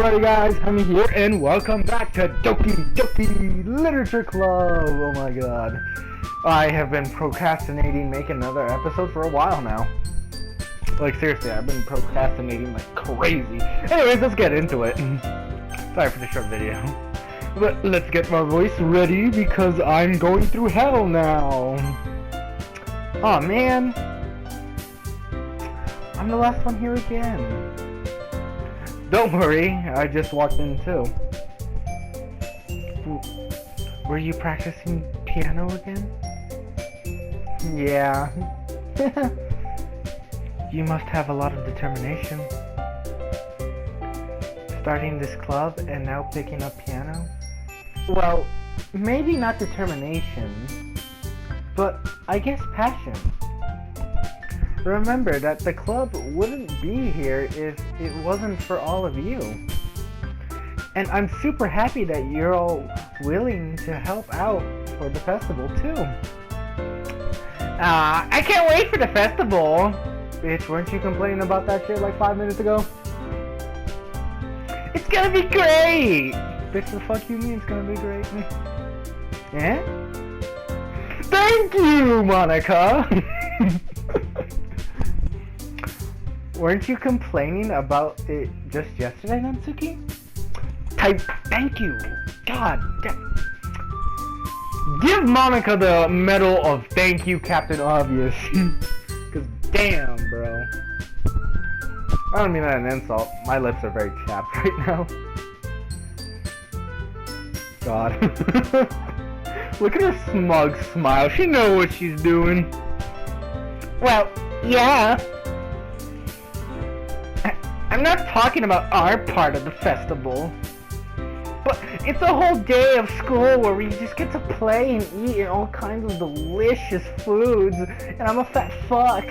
Alrighty guys, I'm here and welcome back to Doki Doki Literature Club. Oh my god. I have been procrastinating making another episode for a while now. Like seriously, I've been procrastinating like crazy. Anyways, let's get into it. Sorry for the short video. But let's get my voice ready because I'm going through hell now. Aw man. I'm the last one here again. Don't worry, I just walked in too. Were you practicing piano again? Yeah. You must have a lot of determination. Starting this club and now picking up piano? Well, maybe not determination, but I guess passion. Remember that the club wouldn't be here if it wasn't for all of you. And I'm super happy that you're all willing to help out for the festival too. I can't wait for the festival! Bitch, weren't you complaining about that shit like 5 minutes ago? It's gonna be great! Bitch, the fuck you mean it's gonna be great? Yeah? Thank you, Monica! Weren't you complaining about it just yesterday, Natsuki? Type thank you. God damn. Give Monica the medal of thank you, Captain Obvious. Cause damn, bro. I don't mean that an insult. My lips are very chapped right now. God. Look at her smug smile. She knows what she's doing. Well, yeah. I'm not talking about our part of the festival, but it's a whole day of school where we just get to play and eat all kinds of delicious foods, and I'm a fat fuck.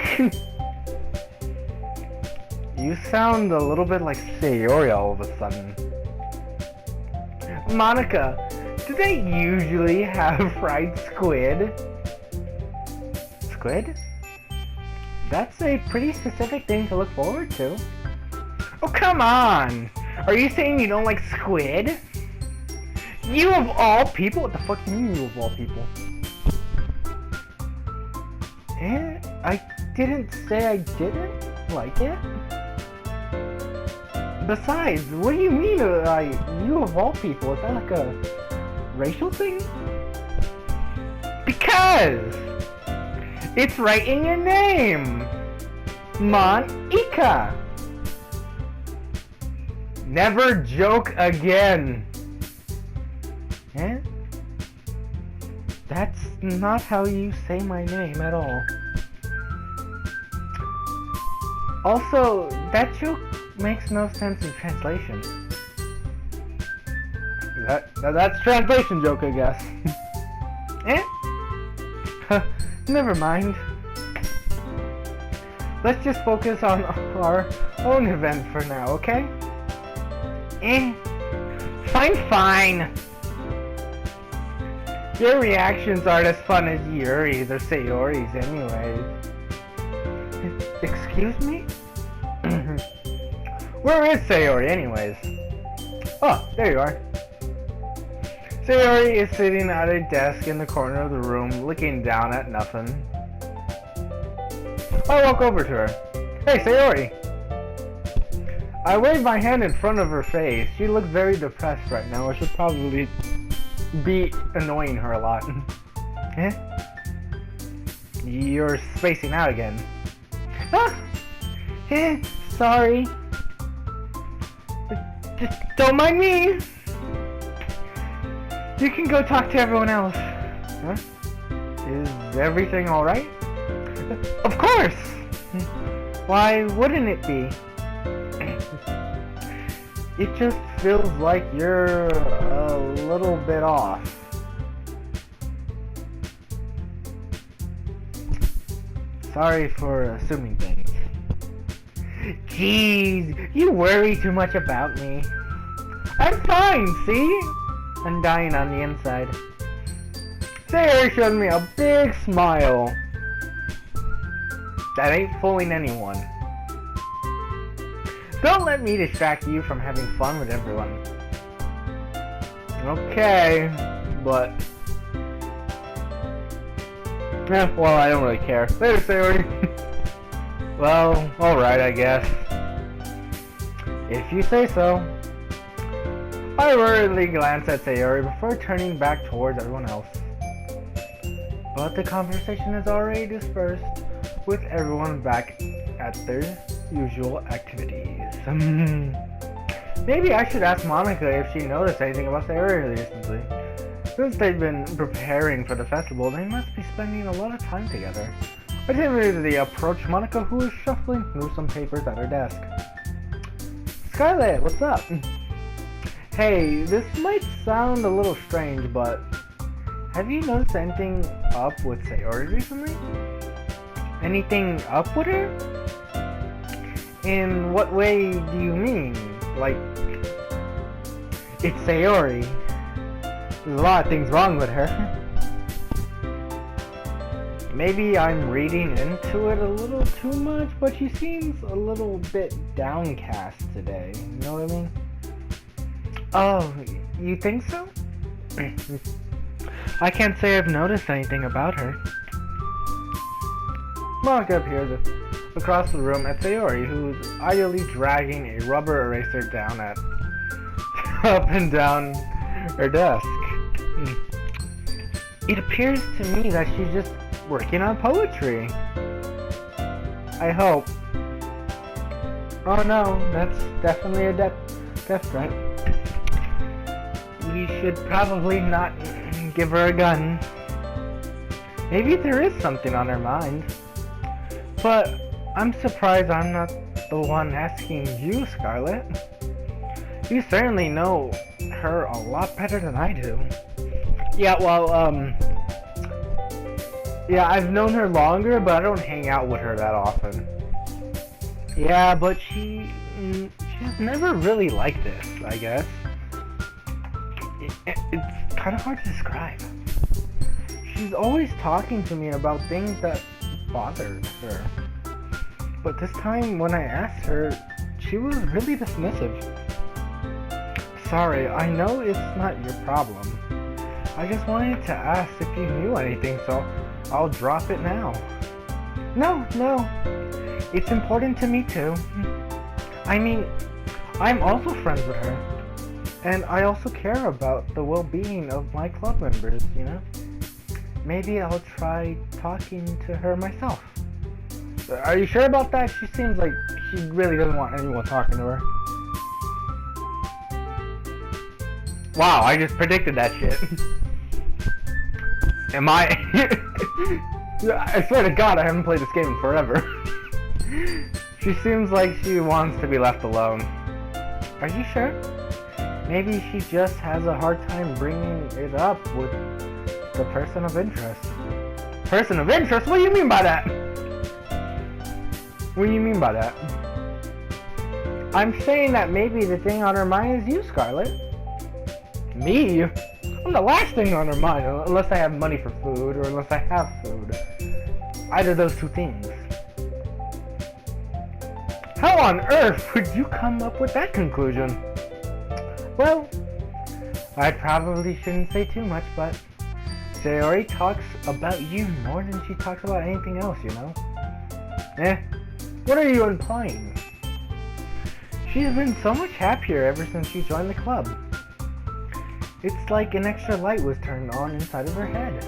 You sound a little bit like Sayori all of a sudden. Monica, do they usually have fried squid? Squid? That's a pretty specific thing to look forward to. Oh, come on! Are you saying you don't like squid? You of all people? What the fuck do you mean you of all people? I didn't say I didn't like it. Besides, what do you mean you of all people? Is that like a racial thing? Because it's right in your name! Monica! Never joke again. Eh? That's not how you say my name at all. Also, that joke makes no sense in translation. That's translation joke, I guess. Eh? Never mind. Let's just focus on our own event for now, okay? Fine. Your reactions aren't as fun as Yuri's or Sayori's anyways. Excuse me? Where is Sayori anyways? Oh, there you are. Sayori is sitting at a desk in the corner of the room, looking down at nothing. I walk over to her. Hey, Sayori! I wave my hand in front of her face. She looks very depressed right now. I should probably be annoying her a lot. Eh? You're spacing out again. Ah! Eh, sorry. Just don't mind me. You can go talk to everyone else. Huh? Is everything alright? Of course! Why wouldn't it be? It just feels like you're a little bit off. Sorry for assuming things. Jeez, you worry too much about me. I'm fine, see? I'm dying on the inside. Sayori showed me a big smile. That ain't fooling anyone. Don't let me distract you from having fun with everyone. Okay, but... well, I don't really care. Later, Sayori. Well, alright, I guess. If you say so. I worriedly glanced at Sayori before turning back towards everyone else. But the conversation is already dispersed, with everyone back at their usual activities. Maybe I should ask Monica if she noticed anything about Sayori recently. Since they've been preparing for the festival, they must be spending a lot of time together. I timidly approached Monica, who was shuffling through some papers at her desk. Scarlett, what's up? Hey, this might sound a little strange, but have you noticed anything up with Sayori recently? Anything up with her? In what way do you mean? Like, it's Sayori. There's a lot of things wrong with her. Maybe I'm reading into it a little too much, but she seems a little bit downcast today. You know what I mean? Oh, you think so? I can't say I've noticed anything about her. Monica appears across the room at Sayori, who is idly dragging a rubber eraser down up and down her desk. It appears to me that she's just working on poetry. I hope. Oh no, that's definitely a death threat. We should probably not give her a gun. Maybe there is something on her mind. But I'm surprised I'm not the one asking you, Scarlett. You certainly know her a lot better than I do. Yeah, well, yeah, I've known her longer, but I don't hang out with her that often. Yeah, but she's never really liked this, I guess. It's kind of hard to describe. She's always talking to me about things that bothered her. But this time when I asked her, she was really dismissive. Sorry, I know it's not your problem. I just wanted to ask if you knew anything, so I'll drop it now. No, it's important to me too. I mean, I'm also friends with her. And I also care about the well-being of my club members, you know? Maybe I'll try talking to her myself. Are you sure about that? She seems like she really doesn't want anyone talking to her. Wow, I just predicted that shit. Am I... I swear to God, I haven't played this game in forever. She seems like she wants to be left alone. Are you sure? Maybe she just has a hard time bringing it up with the person of interest. Person of interest? What do you mean by that? What do you mean by that? I'm saying that maybe the thing on her mind is you, Scarlett. Me? I'm the last thing on her mind, unless I have money for food, or unless I have food. Either of those two things. How on earth would you come up with that conclusion? Well, I probably shouldn't say too much, but Sayori talks about you more than she talks about anything else, you know? What are you implying? She's been so much happier ever since she joined the club. It's like an extra light was turned on inside of her head.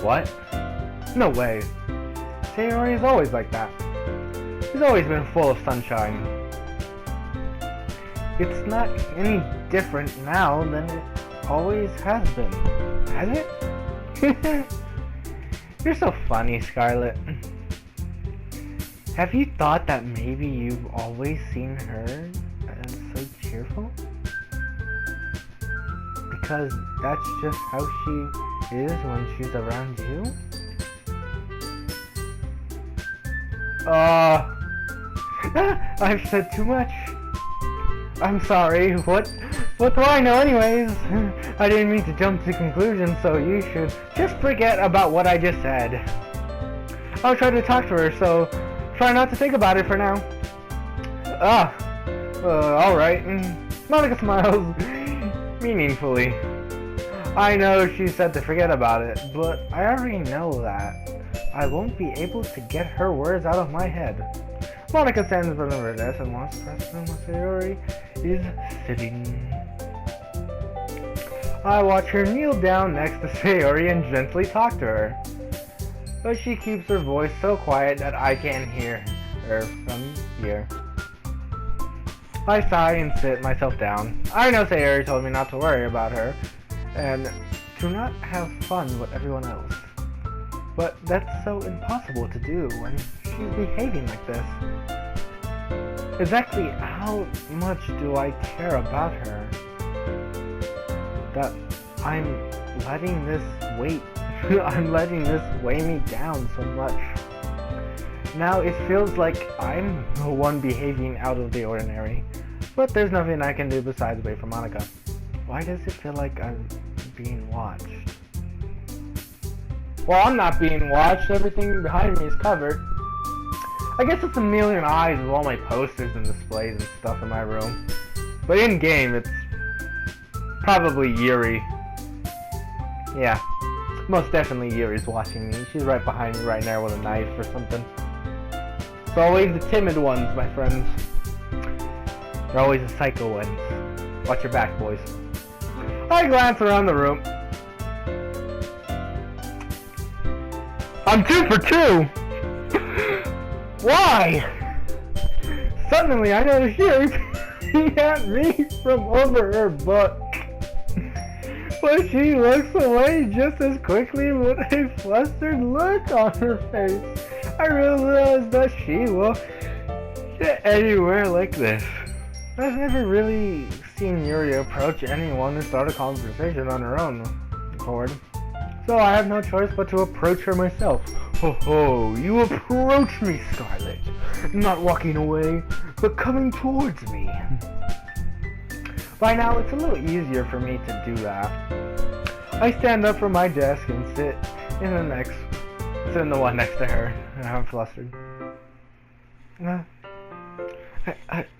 What? No way. Sayori is always like that. She's always been full of sunshine. It's not any different now than it always has been. Has it? You're so funny, Scarlett. Have you thought that maybe you've always seen her as so cheerful? Because that's just how she is when she's around you? I've said too much. I'm sorry, what do I know anyways? I didn't mean to jump to conclusions, so you should just forget about what I just said. I'll try to talk to her, so try not to think about it for now. Alright. Monica smiles meaningfully. I know she said to forget about it, but I already know that. I won't be able to get her words out of my head. Monica stands in front of her desk and walks past them where Sayori is sitting. I watch her kneel down next to Sayori and gently talk to her. But she keeps her voice so quiet that I can't hear her from here. I sigh and sit myself down. I know Sayori told me not to worry about her and to not have fun with everyone else. But that's so impossible to do when she's behaving like this. Exactly how much do I care about her that I'm letting this weigh me down so much? Now it feels like I'm the one behaving out of the ordinary, but there's nothing I can do besides wait for Monica. Why does it feel like I'm being watched? Well, I'm not being watched. Everything behind me is covered. I guess it's a million eyes with all my posters and displays and stuff in my room. But in game, it's probably Yuri. Yeah, most definitely Yuri's watching me. She's right behind me right now with a knife or something. It's always the timid ones, my friends. They're always the psycho ones. Watch your back, boys. I glance around the room. I'm 2 for 2! Why? Suddenly I notice Yuri peering at me from over her book. But she looks away just as quickly with a flustered look on her face. I realize that she will get anywhere like this. I've never really seen Yuri approach anyone and start a conversation on her own accord. So I have no choice but to approach her myself. Ho ho, you approach me, Scarlet. Not walking away, but coming towards me. By now, it's a little easier for me to do that. I stand up from my desk and sit in the one next to her. I'm flustered.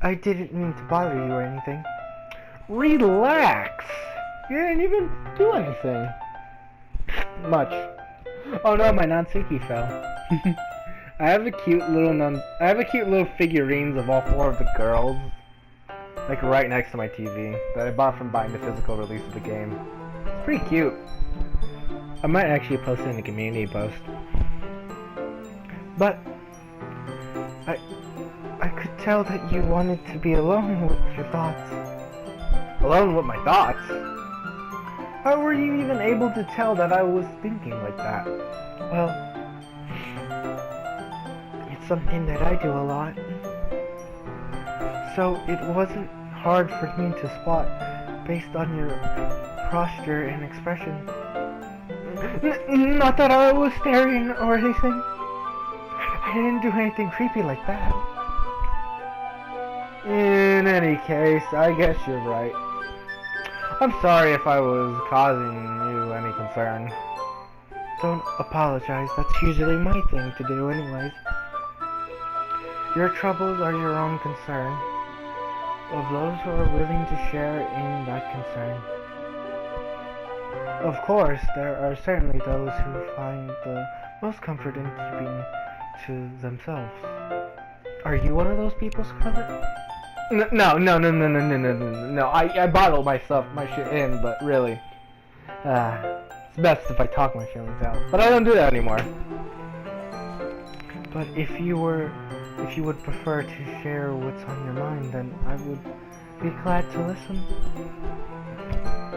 I didn't mean to bother you or anything. Relax! You didn't even do anything. Much. Oh no, my non-sinky fell. I have a cute little figurines of all 4 of the girls, like right next to my TV, that I bought from buying the physical release of the game. It's pretty cute. I might actually post it in the community post. But I could tell that you wanted to be alone with your thoughts. Alone with my thoughts? How were you even able to tell that I was thinking like that? Well, it's something that I do a lot. So it wasn't hard for me to spot based on your posture and expression. Not that I was staring or anything. I didn't do anything creepy like that. In any case, I guess you're right. I'm sorry if I was causing you any concern. Don't apologize, that's usually my thing to do anyways. Your troubles are your own concern, of those who are willing to share in that concern. Of course, there are certainly those who find the most comfort in keeping to themselves. Are you one of those people, Scarlet? No. I bottle my shit in, but really, it's best if I talk my feelings out. But I don't do that anymore. But if you would prefer to share what's on your mind, then I would be glad to listen.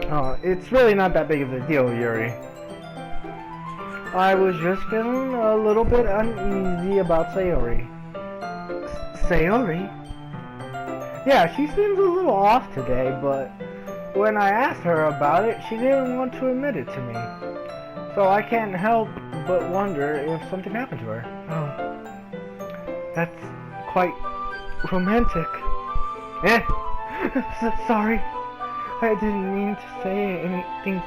Oh, it's really not that big of a deal, Yuri. I was just feeling a little bit uneasy about Sayori. Sayori? Yeah, she seems a little off today, but when I asked her about it, she didn't want to admit it to me. So I can't help but wonder if something happened to her. Oh, that's quite romantic. Sorry, I didn't mean to say anything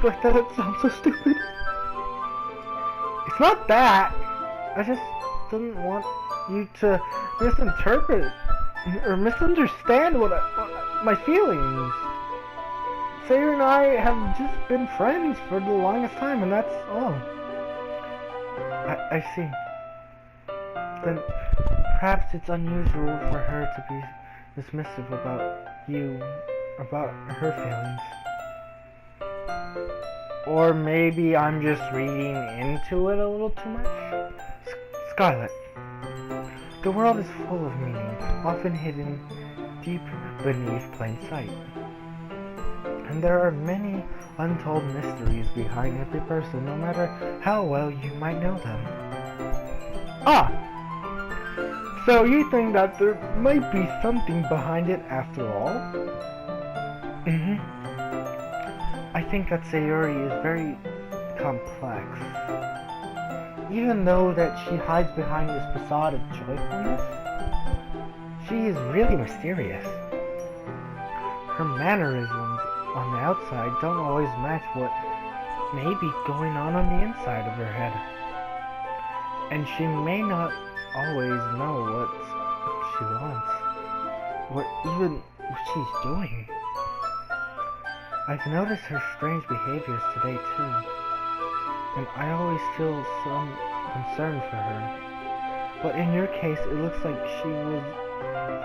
like that. It sounds so stupid. It's not that. I just didn't want you to misinterpret or misunderstand what my feelings. Sayori and I have just been friends for the longest time, and that's all. I see. Then perhaps it's unusual for her to be dismissive about her feelings. Or maybe I'm just reading into it a little too much. Scarlet. The world is full of meaning, often hidden deep beneath plain sight. And there are many untold mysteries behind every person, no matter how well you might know them. Ah! So you think that there might be something behind it after all? Mm-hmm. I think that Sayori is very complex. Even though that she hides behind this facade of joyfulness, she is really mysterious. Her mannerisms on the outside don't always match what may be going on the inside of her head. And she may not always know what she wants, or even what she's doing. I've noticed her strange behaviors today too, and I always feel some concern for her. But in your case, it looks like she was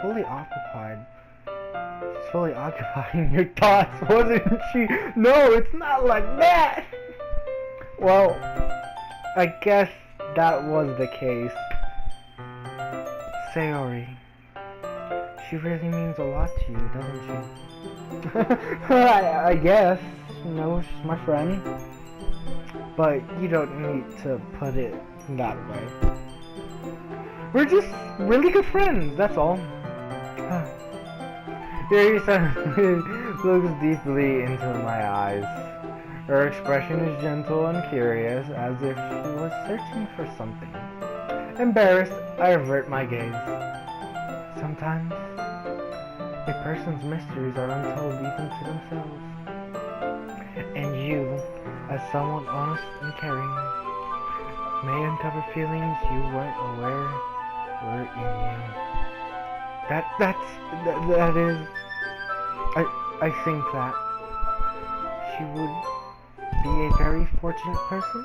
fully occupied. She's fully occupying your thoughts, wasn't she? No, it's not like that! Well, I guess that was the case. Sayori, she really means a lot to you, doesn't she? I guess, you know, she's my friend. But you don't need to put it that way. We're just really good friends, that's all. Yuri looks deeply into my eyes. Her expression is gentle and curious, as if she was searching for something. Embarrassed, I avert my gaze. Sometimes, a person's mysteries are untold even to themselves. And you, as someone honest and caring, may uncover feelings you weren't aware were in you. That is, I think that she would be a very fortunate person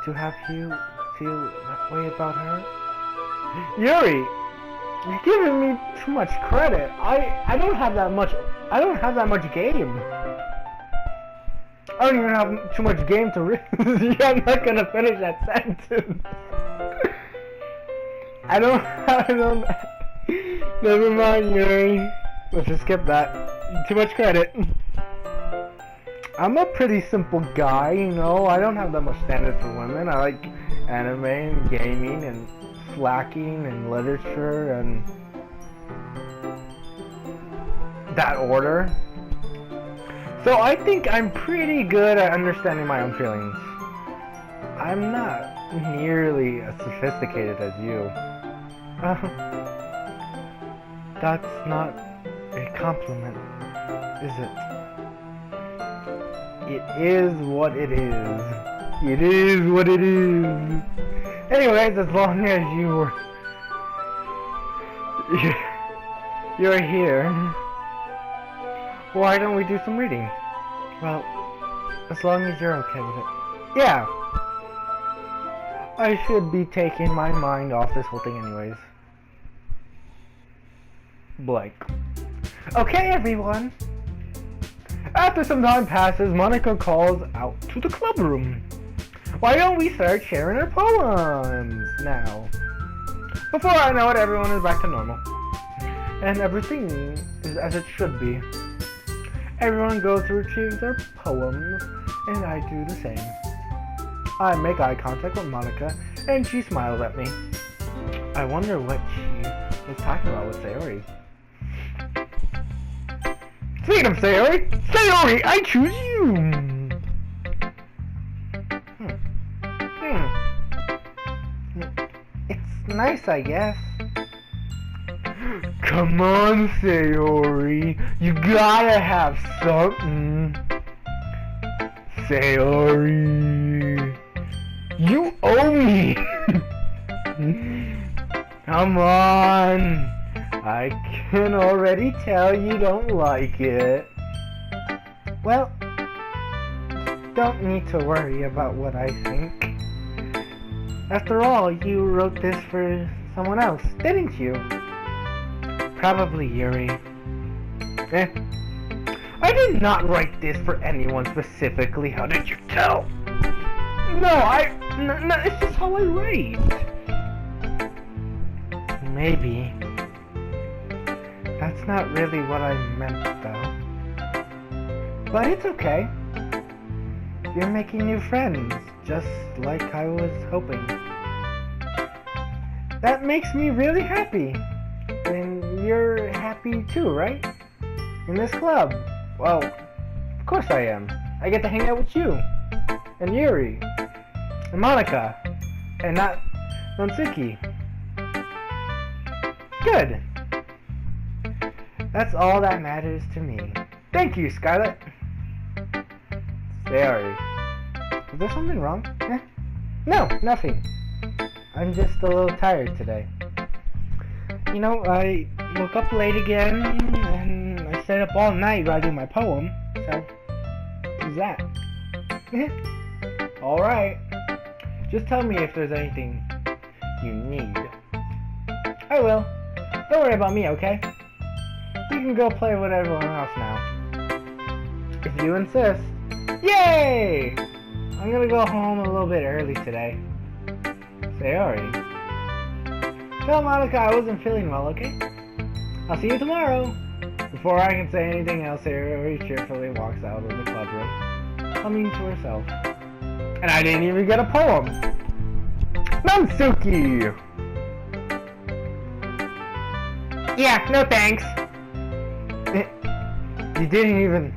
to have you feel that way about her. Yuri, you're giving me too much credit. I don't have that much game. I don't even have too much game to read. I'm not gonna finish that sentence. I don't. Never mind, Yuri. Let's just skip that. Too much credit. I'm a pretty simple guy, you know. I don't have that much standards for women. I like anime and gaming and slacking and literature and that order. So I think I'm pretty good at understanding my own feelings. I'm not nearly as sophisticated as you. That's not a compliment, is it? It is what it is. It is what it is. Anyways, as long as you're here, why don't we do some reading? Well, as long as you're okay with it. Yeah. I should be taking my mind off this whole thing anyways. Blank. Okay, everyone. After some time passes, Monica calls out to the club room. Why don't we start sharing our poems now? Before I know it, everyone is back to normal. And everything is as it should be. Everyone goes to retrieve their poems, and I do the same. I make eye contact with Monica, and she smiles at me. I wonder what she was talking about with Sayori. Speaking of Sayori, Sayori, I choose you! It's nice, I guess. Come on, Sayori, you gotta have something. Sayori, you owe me. Come on! I can already tell you don't like it. Well, don't need to worry about what I think. After all, you wrote this for someone else, didn't you? Probably Yuri. I did not write this for anyone specifically. How did you tell? No, it's just how I write. Maybe. That's not really what I meant, though. But it's okay. You're making new friends, just like I was hoping. That makes me really happy. And you're happy too, right? In this club. Well, of course I am. I get to hang out with you. And Yuri. And Monica. And not Nonsuki. Good. That's all that matters to me. Thank you, Scarlet. Sorry. Is there something wrong? No, nothing. I'm just a little tired today. You know, I woke up late again, and I stayed up all night writing my poem, so... who's that? Alright. Just tell me if there's anything you need. I will. Don't worry about me, okay? You can go play with everyone else now. If you insist. Yay! I'm gonna go home a little bit early today. Sayori. Tell Monica I wasn't feeling well, okay? I'll see you tomorrow. Before I can say anything else, Sayori cheerfully walks out of the club room, humming to herself. And I didn't even get a poem! Nonsuki! Yeah, no thanks. You didn't even...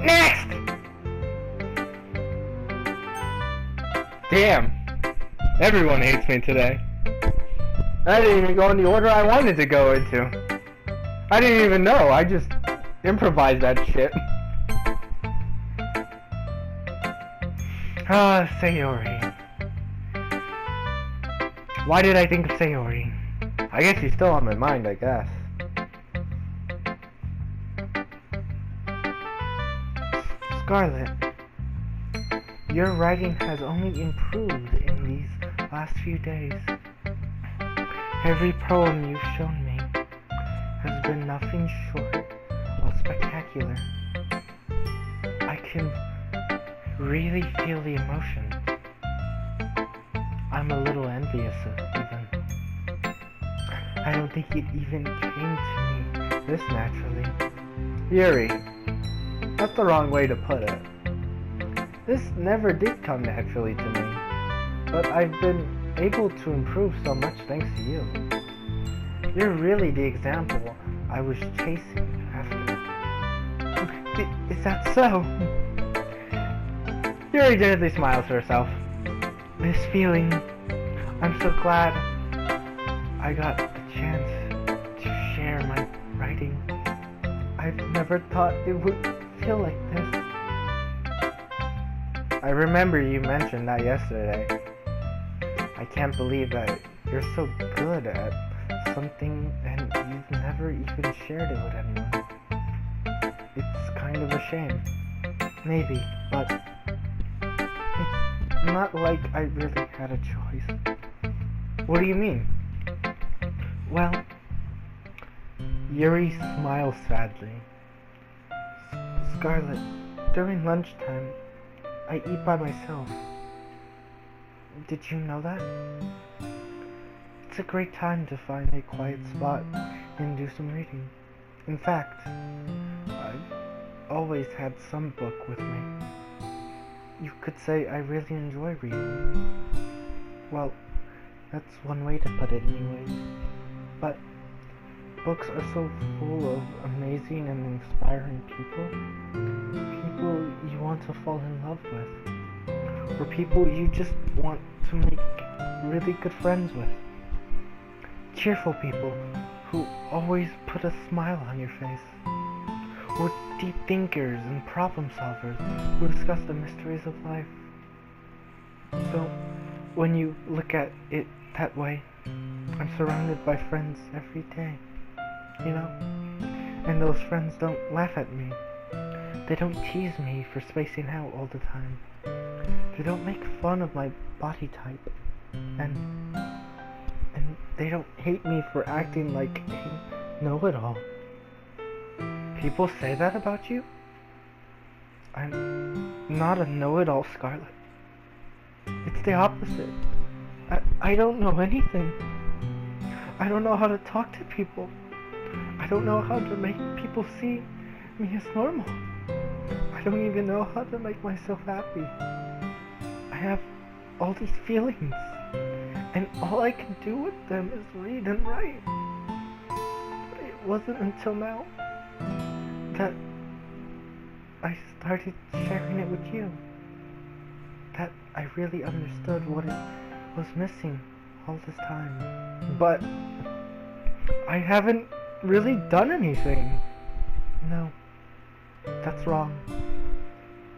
Next! Damn. Everyone hates me today. I didn't even go in the order I wanted to go into. I didn't even know. I just improvised that shit. Sayori. Why did I think of Sayori? I guess she's still on my mind, I guess. Scarlet, your writing has only improved in these last few days. Every poem you've shown me has been nothing short of spectacular. I can really feel the emotions. I'm a little envious even. I don't think it even came to me this naturally. Yuri, that's the wrong way to put it. This never did come naturally to me, but I've been able to improve so much thanks to you. You're really the example I was chasing after. Is that so? Yuri gently smiles to herself. This feeling, I'm so glad I got the chance to share my writing. I've never thought it would feel like this. I remember you mentioned that yesterday. I can't believe that you're so good at something and you've never even shared it with anyone. It's kind of a shame. Maybe, but it's not like I really had a choice. What do you mean? Well, Yuri smiles sadly. Scarlet, during lunchtime, I eat by myself. Did you know that? It's a great time to find a quiet spot and do some reading. In fact, I've always had some book with me. You could say I really enjoy reading. Well, that's one way to put it anyways. But books are so full of amazing and inspiring people. People you want to fall in love with. Or people you just want to make really good friends with. Cheerful people who always put a smile on your face. Or deep thinkers and problem solvers who discuss the mysteries of life. So, when you look at it that way, I'm surrounded by friends every day, you know? And those friends don't laugh at me. They don't tease me for spacing out all the time. They don't make fun of my body type. And they don't hate me for acting like a know-it-all. People say that about you? I'm not a know-it-all, Scarlet. It's the opposite. I don't know anything. I don't know how to talk to people. I don't know how to make people see me as normal. I don't even know how to make myself happy. I have all these feelings, and all I can do with them is read and write. But it wasn't until now that I started sharing it with you that I really understood what it was missing all this time. But I haven't really done anything. No, that's wrong.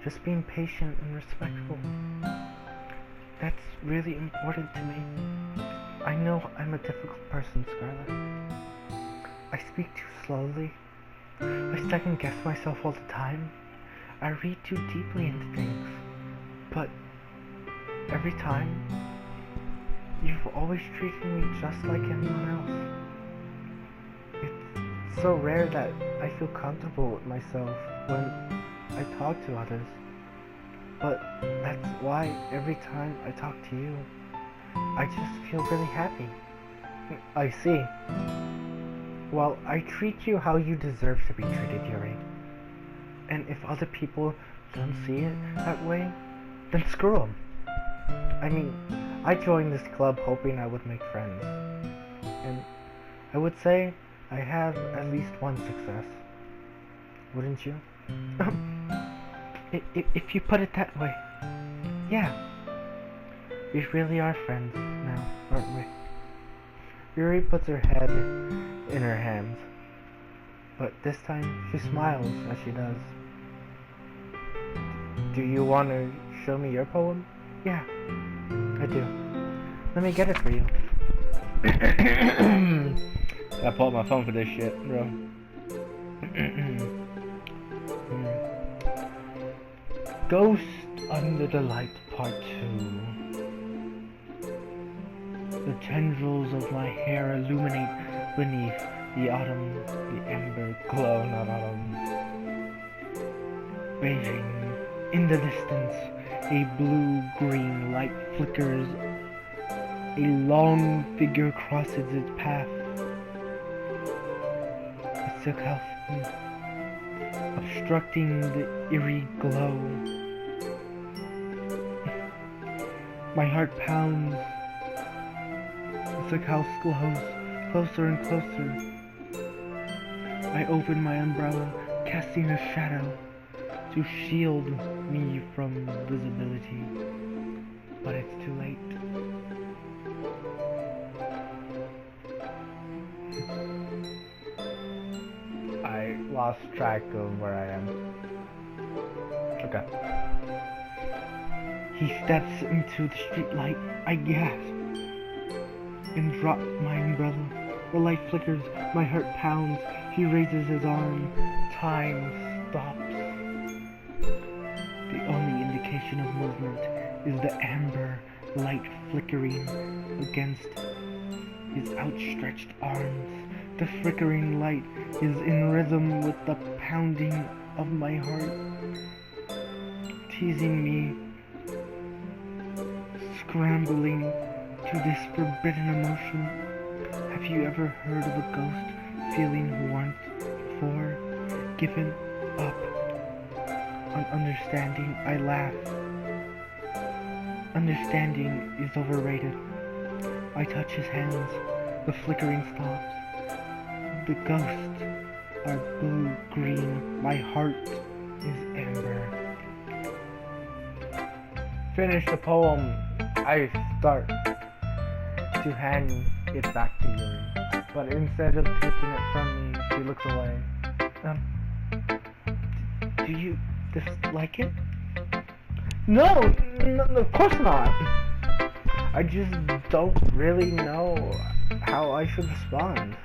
Just being patient and respectful. That's really important to me. I know I'm a difficult person, Scarlet. I speak too slowly. I second guess myself all the time. I read too deeply into things. But every time, you've always treated me just like anyone else. It's so rare that I feel comfortable with myself when I talk to others. But that's why every time I talk to you, I just feel really happy. I see. Well, I treat you how you deserve to be treated, Yuri. And if other people don't see it that way, then screw them. I mean, I joined this club hoping I would make friends. And I would say I have at least one success. Wouldn't you? If you put it that way. Yeah. We really are friends now, aren't we? Yuri puts her head in her hands. But this time, she smiles as she does. Do you want to show me your poem? Yeah, I do. Let me get it for you. I pulled my phone for this shit, bro. Ghost Under the Light Part 2. The tendrils of my hair illuminate beneath the ember glow, not autumn. Beijing. In the distance, a blue-green light flickers. A long figure crosses its path. A silk house, obstructing the eerie glow. My heart pounds. The silk house glows closer and closer. I open my umbrella, casting a shadow to shield me from visibility, but it's too late. I lost track of where I am. Okay. He steps into the streetlight. I gasp and drop my umbrella. The light flickers, my heart pounds. He raises his arm. Time stops. The only indication of movement is the amber light flickering against his outstretched arms. The flickering light is in rhythm with the pounding of my heart, teasing me, scrambling to this forbidden emotion. Have you ever heard of a ghost feeling warmth before? Given up on understanding, I laugh. Understanding is overrated. I touch his hands. The flickering stops. The ghosts are blue-green. My heart is amber. Finish the poem. I start to hand it back to Yuri, but instead of taking it from me, she looks away. Do you dislike it? No, of course not. I just don't really know how I should respond.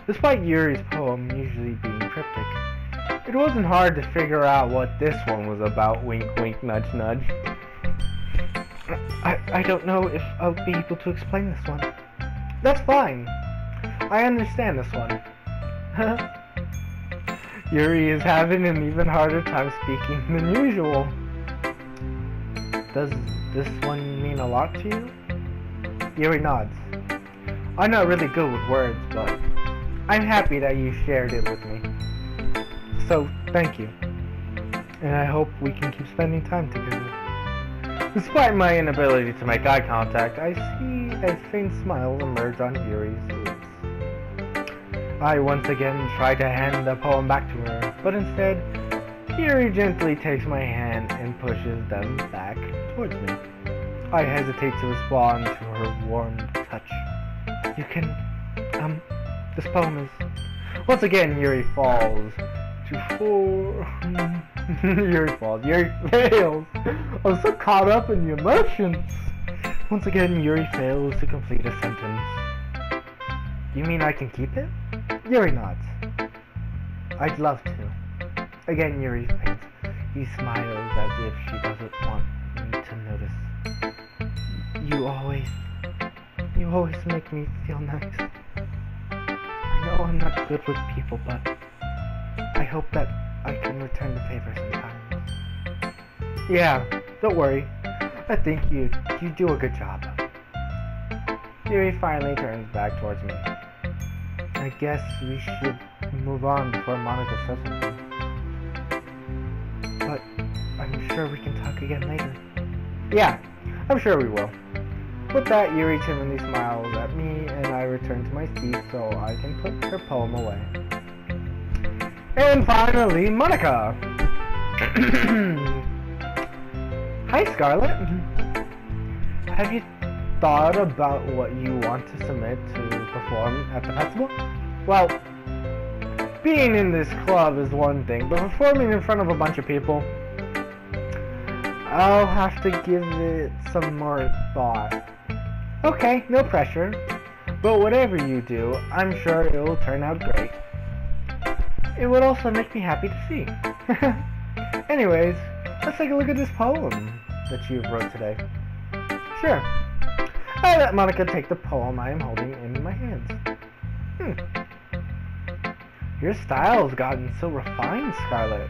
Despite Yuri's poem usually being cryptic, it wasn't hard to figure out what this one was about. Wink wink, nudge nudge. I don't know if I'll be able to explain this one. That's fine. I understand this one. Yuri is having an even harder time speaking than usual. Does this one mean a lot to you? Yuri nods. I'm not really good with words, but I'm happy that you shared it with me. So, thank you. And I hope we can keep spending time together. Despite my inability to make eye contact, I see a faint smile emerge on Yuri's lips. I once again try to hand the poem back to her, but instead, Yuri gently takes my hand and pushes them back towards me. I hesitate to respond to her warm touch. You can, this poem is... Once again, Yuri falls to four... Yuri falls. Yuri fails. I'm so caught up in the emotions. Once again, Yuri fails to complete a sentence. You mean I can keep it? Yuri nods. I'd love to. Again, Yuri faints. He smiles as if she doesn't want me to notice. You always make me feel nice. I know I'm not good with people, but I hope that I can return the favor sometimes. Yeah, don't worry. I think you do a good job. Yuri finally turns back towards me. I guess we should move on before Monica says something. But I'm sure we can talk again later. Yeah, I'm sure we will. With that, Yuri timidly smiles at me, and I return to my seat so I can put her poem away. And finally, Monica! Hi, Scarlett. Have you thought about what you want to submit to perform at the festival? Well, being in this club is one thing, but performing in front of a bunch of people, I'll have to give it some more thought. Okay, no pressure, but whatever you do, I'm sure it will turn out great. It would also make me happy to see. Anyways, let's take a look at this poem that you wrote today. Sure. I let Monica take the poem I am holding in my hands. Your style's gotten so refined, Scarlett.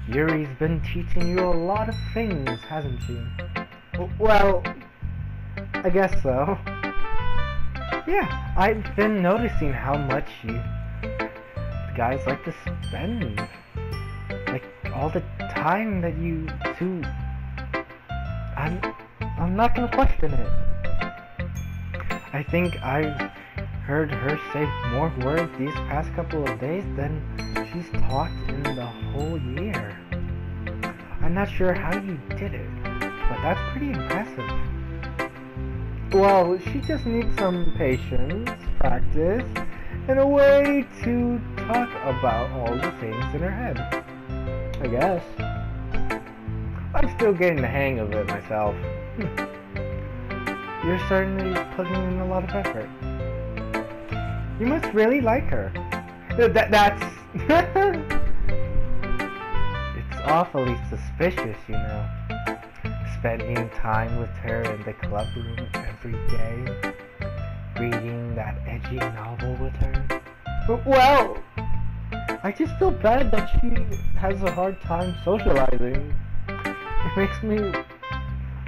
Yuri's been teaching you a lot of things, hasn't she? Well, I guess so. Yeah, I've been noticing how much you guys like to spend. Like, all the time that you two... I'm not gonna question it. I think I've heard her say more words these past couple of days than she's talked in the whole year. I'm not sure how you did it, but that's pretty impressive. Well, she just needs some patience, practice, and a way to talk about all the things in her head. I guess. I'm still getting the hang of it myself. You're certainly putting in a lot of effort. You must really like her. That's... It's awfully suspicious, you know. Spending time with her in the club room every day. Reading that edgy novel with her. Well, I just feel bad that she has a hard time socializing. It makes me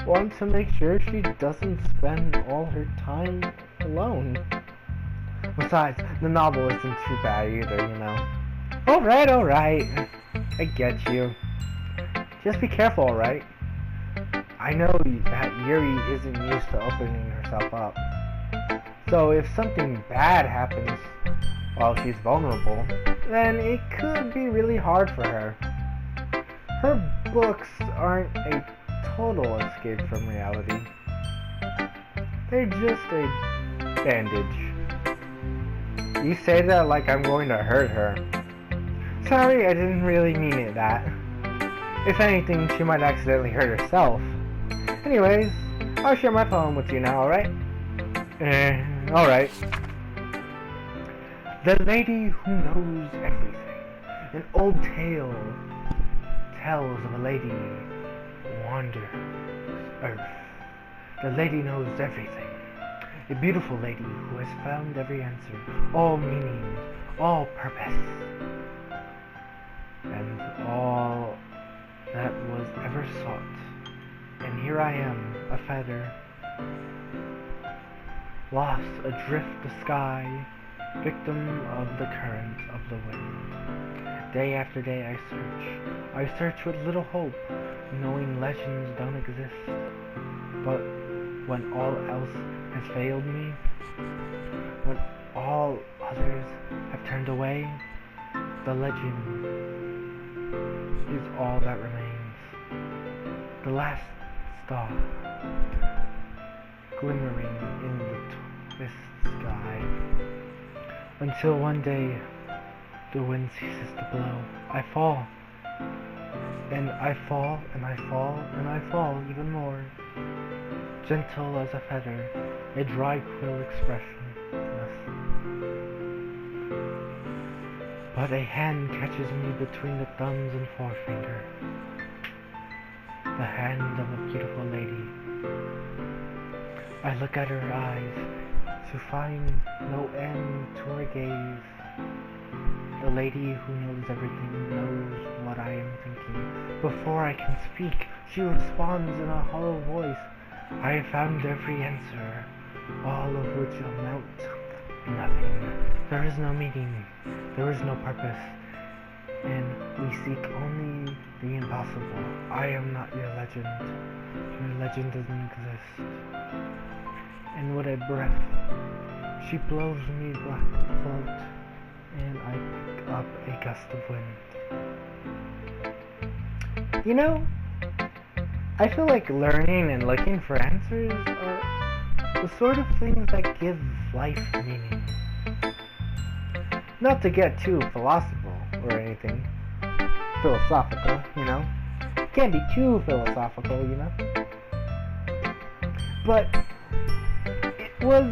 want to make sure she doesn't spend all her time alone. Besides, the novel isn't too bad either, you know. Alright. I get you. Just be careful, alright? I know that Yuri isn't used to opening herself up. So if something bad happens while she's vulnerable, then it could be really hard for her. Her books aren't a total escape from reality. They're just a bandage. You say that like I'm going to hurt her. Sorry, I didn't really mean it that. If anything, she might accidentally hurt herself. Anyways, I'll share my poem with you now, alright? Alright. The lady who knows everything. An old tale tells of a lady who wanders Earth. The lady knows everything. A beautiful lady who has found every answer, all meaning, all purpose, and all that was ever sought. And here I am, a feather, lost adrift the sky, victim of the current of the wind. Day after day I search with little hope, knowing legends don't exist. But when all else has failed me, when all others have turned away, the legend is all that remains. The last star, glimmering in the twist sky, until one day the wind ceases to blow. I fall, and I fall, and I fall, and I fall even more. Gentle as a feather, a dry quill expression. But a hand catches me between the thumbs and forefinger. The hand of a beautiful lady. I look at her eyes to find no end to her gaze. The lady who knows everything knows what I am thinking. Before I can speak, she responds in a hollow voice. I have found every answer, all of which amount to nothing. There is no meaning, there is no purpose, and we seek only the impossible. I am not your legend. Your legend doesn't exist. And with a breath, she blows me back afloat, and I pick up a gust of wind. You know, I feel like learning and looking for answers are the sort of things that give life meaning. Not to get too philosophical or anything. Philosophical, you know? Can't be too philosophical, you know? But it was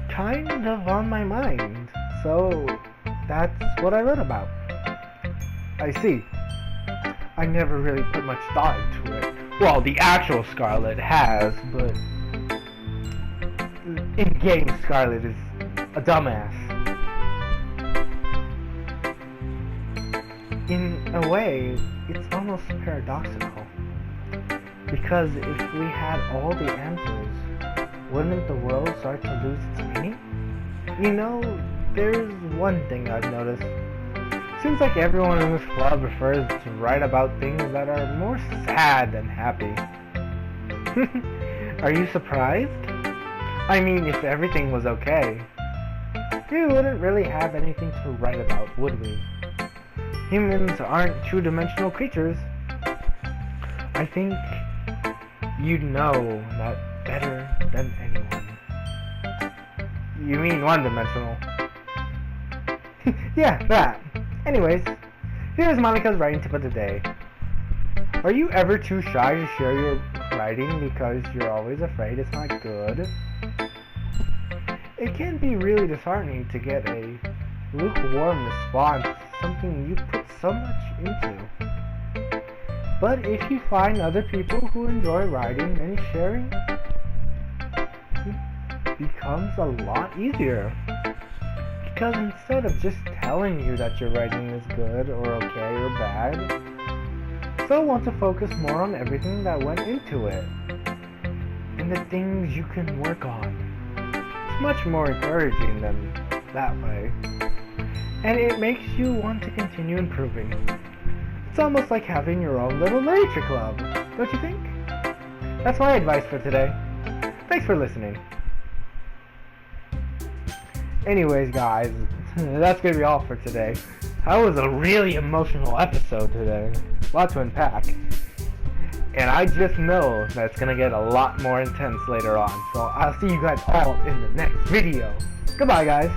kind of on my mind, so that's what I wrote about. I see. I never really put much thought into it. Well, the actual Scarlet has, but in-game Scarlet is a dumbass. In a way, it's almost paradoxical. Because if we had all the answers, wouldn't the world start to lose its meaning? You know, there's one thing I've noticed. Seems like everyone in this club prefers to write about things that are more sad than happy. Are you surprised? I mean, if everything was okay, we wouldn't really have anything to write about, would we? Humans aren't two-dimensional creatures. I think you'd know that better than anyone. You mean one-dimensional? Yeah, that. Anyways, here's Monica's writing tip of the day. Are you ever too shy to share your writing because you're always afraid it's not good? It can be really disheartening to get a lukewarm response to something you put so much into. But if you find other people who enjoy writing, then sharing becomes a lot easier. Because instead of just telling you that your writing is good or okay or bad, so want to focus more on everything that went into it and the things you can work on. It's much more encouraging than that way, and it makes you want to continue improving. It's almost like having your own little literature club, don't you think? That's my advice for today. Thanks for listening. Anyways, guys, that's gonna be all for today. That was a really emotional episode today. A lot to unpack. And I just know that it's gonna get a lot more intense later on. So I'll see you guys all in the next video. Goodbye, guys.